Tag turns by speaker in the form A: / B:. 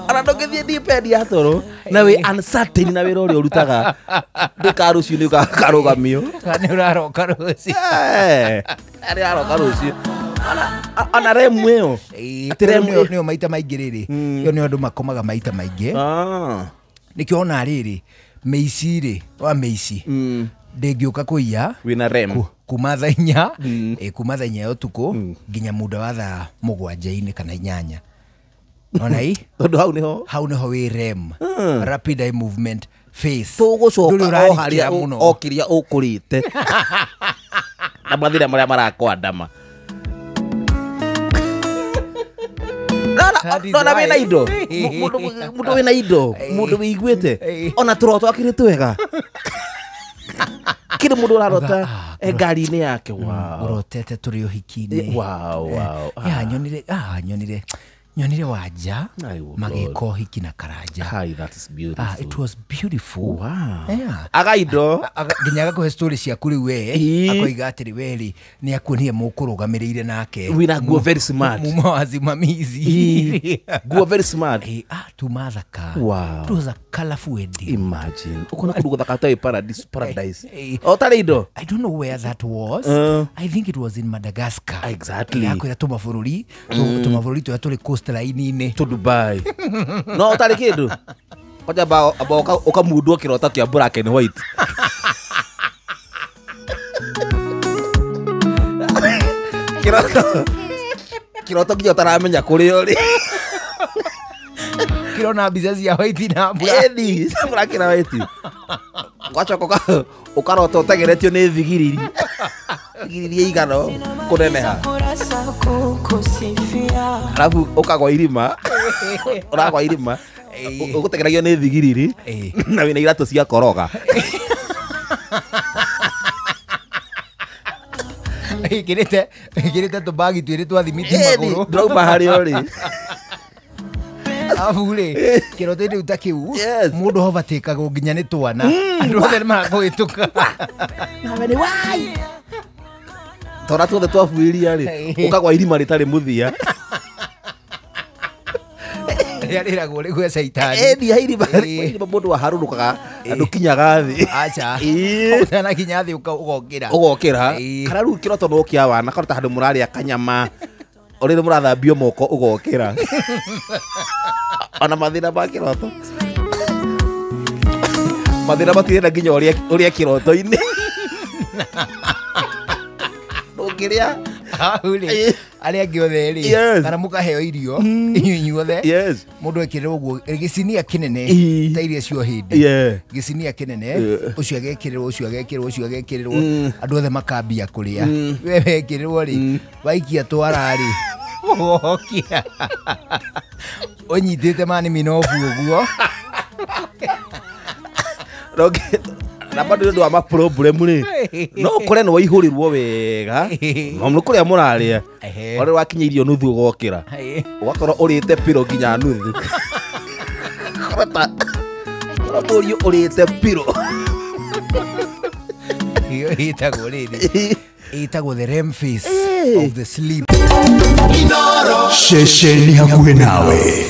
A: Ana ndogethie dipendi atoro na we uncertain na wira uri urutaga ndikarucio ni karugamio
B: kana uraroka rucio
A: ari aroka rucio ana remweo
B: atiremwe ni maita maingi riri yo ni andu makomaga maita maingi nikio ona riri meici ri wa meici ndingiuka kuiya
A: wina rem
B: kuma thainya kuma thainya yo tuko nginya muda wa thaa 7 kana 8 ona hii
A: tondu hau niho
B: wi rem rapid eye movement phase
A: tugucoka o haria okiria ukurite na mathira maria marakwandama na wina indo mundu wina indo mundu wiguite ona turoto akirite wega kile mundu ararota ngari-ini yake
B: urotete turi uhiki-ini nyonire wanja magiko hiki na karanja.
A: Hi, that is beautiful.
B: It was beautiful.
A: Wow.
B: Yeah.
A: Agaido
B: nginyaga ko story cia kuri we akoiga atiri weri ni akuonie mukurugamirire nake.
A: We na go very smart.
B: Mumawazimamizi.
A: Go very smart.
B: Tumathaka.
A: Wow.
B: It was a colorful wedding.
A: Imagine. Ukona kuruga thakata paradise. Otarido.
B: I don't know where that was. I think it was in Madagascar.
A: Exactly.
B: Yakwira tumafururi tuya tuli coastline-ini
A: to Dubai. No otari kindu. Koja ba ukamudwo kirota kia black and white. Kirota kiyo taramenya kuri uri.
B: Kirona mbica cia white na black.
A: Black na white. Gwacoka ukarota utegeretio ni thigiriri. Thigiriri igano kuneneha. Alafu ukagwa irima. Uragwa irima. Ugutegeragio ni thigiriri. Na wina iratu cia koroga.
B: Ikirite tubagi twiri twa thimiti maguru.
A: Ndirauma hari uri.
B: Avule kirote ndi utakiu mundu hovatikaga nginya ni twana andu othe magwituka
A: na wene wai tora tuothe twafuiria ri ukagwa irima ritari muthia
B: yarira gore gwe saitani
A: ni hairima mundu waharurukaga andu kinyaga thi
B: acha utana kinya thi ugokira
A: kana ru kiroto no kia wana kana handu murari akanyama orire murathambio moko ugokira ana mathina ba kiroto mathina batire nginya uria kiroto-ini ndukiria
B: ule aria giothe ri kana mukaheo irio inyuothe mundu ekirira uguo gicinia kinene ta iria cio hindi gicinia kinene ucio agekirwo andu othe makambia kuria we wekirwo ri waikia twara ri okia onyitite mani minofu uguo
A: na bado ndo ama problem ri no kure no ihurirwo wega no kuria muraria ore wakinyirio nuthu ugokira ugakorwo urite piro nginya nuthu ora urite piro
B: iyo itagwo the REM phase of the sleep.
C: Shesheni hakuhe nawe.